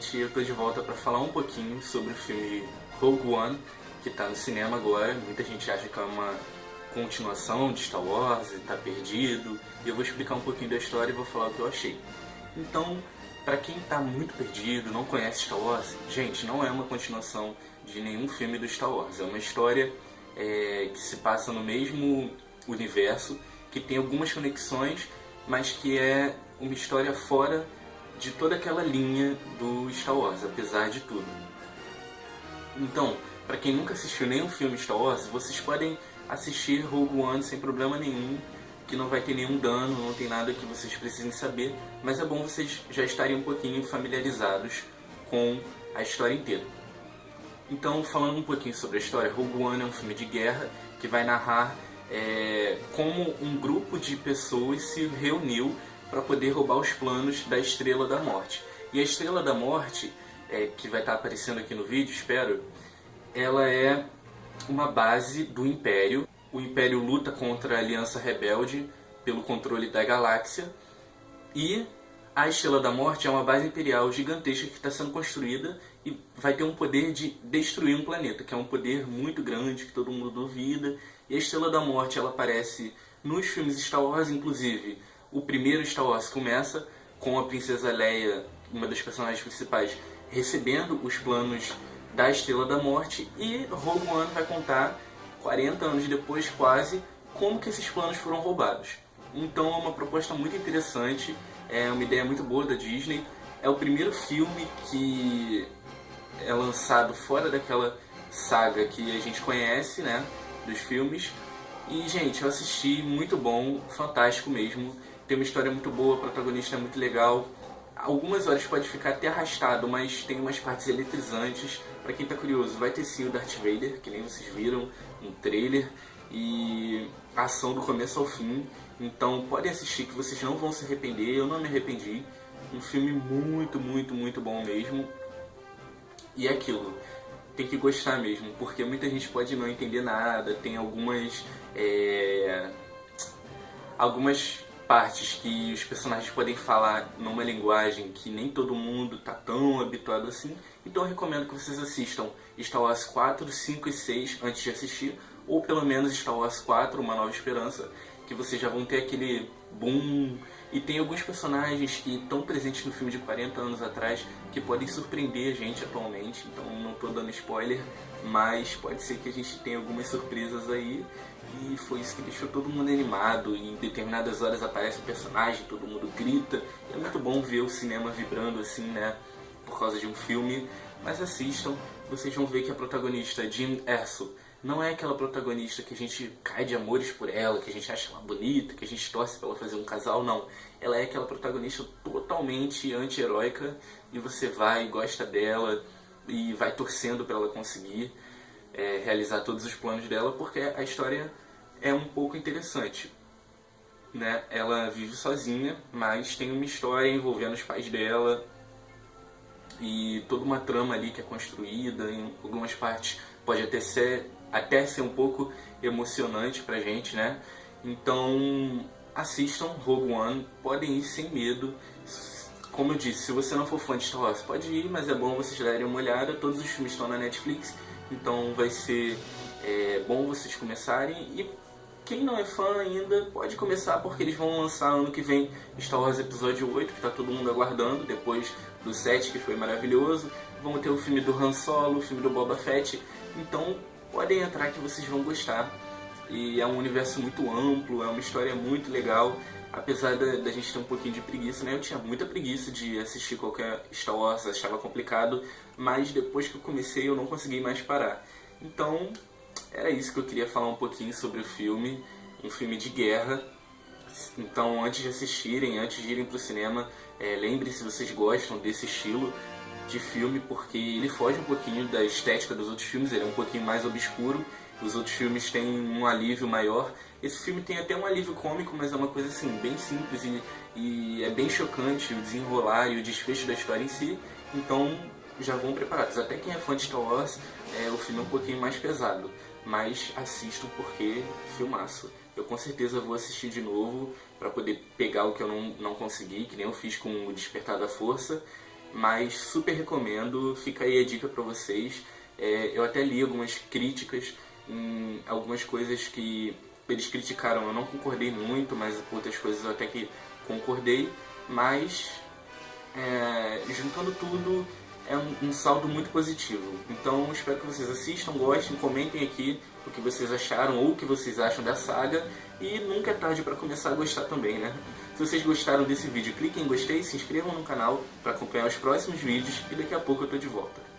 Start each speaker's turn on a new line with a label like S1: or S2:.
S1: gente, eu tô de volta para falar um pouquinho sobre o filme Rogue One, que tá no cinema agora. Muita gente acha que é uma continuação de Star Wars e tá perdido. E eu vou explicar um pouquinho da história e vou falar o que eu achei. Então, para quem tá muito perdido, não conhece Star Wars, gente, não é uma continuação de nenhum filme do Star Wars. É uma história que se passa no mesmo universo, que tem algumas conexões, mas que é uma história fora de toda aquela linha do Star Wars, apesar de tudo. Então, para quem nunca assistiu nenhum filme Star Wars, vocês podem assistir Rogue One sem problema nenhum, que não vai ter nenhum dano, não tem nada que vocês precisem saber, mas é bom vocês já estarem um pouquinho familiarizados com a história inteira. Então, falando um pouquinho sobre a história, Rogue One é um filme de guerra que vai narrar como um grupo de pessoas se reuniu para poder roubar os planos da Estrela da Morte. E a Estrela da Morte, que vai estar aparecendo aqui no vídeo, espero, ela é uma base do Império. O Império luta contra a Aliança Rebelde pelo controle da galáxia. E a Estrela da Morte é uma base imperial gigantesca que está sendo construída e vai ter um poder de destruir um planeta, que é um poder muito grande, que todo mundo duvida. E a Estrela da Morte, ela aparece nos filmes Star Wars, inclusive o primeiro Star Wars começa com a Princesa Leia, uma das personagens principais, recebendo os planos da Estrela da Morte, e Rogue One vai contar, 40 anos depois quase, como que esses planos foram roubados. Então é uma proposta muito interessante, é uma ideia muito boa da Disney. É o primeiro filme que é lançado fora daquela saga que a gente conhece, né, dos filmes. E, gente, eu assisti, muito bom, fantástico mesmo. Tem uma história muito boa, o protagonista é muito legal. Algumas horas pode ficar até arrastado, mas tem umas partes eletrizantes. Pra quem tá curioso, vai ter sim o Darth Vader, que nem vocês viram no trailer. E a ação do começo ao fim. Então podem assistir que vocês não vão se arrepender, eu não me arrependi. Um filme muito, muito, muito bom mesmo. E é aquilo, tem que gostar mesmo, porque muita gente pode não entender nada, tem algumas partes que os personagens podem falar numa linguagem que nem todo mundo tá tão habituado assim. Então eu recomendo que vocês assistam Star Wars 4, 5 e 6 antes de assistir, ou pelo menos Star Wars 4, Uma Nova Esperança, que vocês já vão ter aquele boom. E tem alguns personagens que estão presentes no filme de 40 anos atrás que podem surpreender a gente atualmente, então não estou dando spoiler, mas pode ser que a gente tenha algumas surpresas aí. E foi isso que deixou todo mundo animado. E em determinadas horas aparece o personagem, todo mundo grita. É muito bom ver o cinema vibrando assim, né, por causa de um filme. Mas assistam, vocês vão ver que a protagonista, Jyn Erso, não é aquela protagonista que a gente cai de amores por ela, que a gente acha ela bonita, que a gente torce pra ela fazer um casal, não. Ela é aquela protagonista totalmente anti-heróica e você vai, gosta dela e vai torcendo pra ela conseguir realizar todos os planos dela, porque a história é um pouco interessante, né? Ela vive sozinha, mas tem uma história envolvendo os pais dela e toda uma trama ali que é construída. Em algumas partes pode até ser um pouco emocionante pra gente, né? Então assistam Rogue One, podem ir sem medo. Como eu disse, se você não for fã de Star Wars, pode ir, mas é bom vocês darem uma olhada. Todos os filmes estão na Netflix, então vai ser bom vocês começarem. E quem não é fã ainda, pode começar, porque eles vão lançar ano que vem Star Wars Episódio 8, que tá todo mundo aguardando, depois do 7, que foi maravilhoso. Vamos ter o filme do Han Solo, o filme do Boba Fett, então podem entrar que vocês vão gostar. E é um universo muito amplo, é uma história muito legal. Apesar da gente ter um pouquinho de preguiça, né? Eu tinha muita preguiça de assistir qualquer Star Wars, achava complicado, mas depois que eu comecei eu não consegui mais parar. Então era isso que eu queria falar um pouquinho sobre o filme, um filme de guerra. Então antes de assistirem, antes de irem pro cinema, lembrem-se se vocês gostam desse estilo de filme, porque ele foge um pouquinho da estética dos outros filmes, ele é um pouquinho mais obscuro. Os outros filmes têm um alívio maior. Esse filme tem até um alívio cômico, mas é uma coisa assim, bem simples e é bem chocante o desenrolar e o desfecho da história em si. Então já vão preparados. Até quem é fã de Star Wars, o filme é um pouquinho mais pesado, mas assistam porque filmaço. Eu com certeza vou assistir de novo para poder pegar o que eu não consegui, que nem eu fiz com o Despertar da Força. mas super recomendo, fica aí a dica pra vocês. Eu até li algumas críticas em algumas coisas que eles criticaram, eu não concordei muito, mas outras coisas eu até que concordei, mas juntando tudo é um saldo muito positivo. Então espero que vocês assistam, gostem, comentem aqui o que vocês acharam ou o que vocês acham da saga, e nunca é tarde para começar a gostar também, né? Se vocês gostaram desse vídeo, cliquem em gostei, se inscrevam no canal para acompanhar os próximos vídeos, e daqui a pouco eu tô de volta.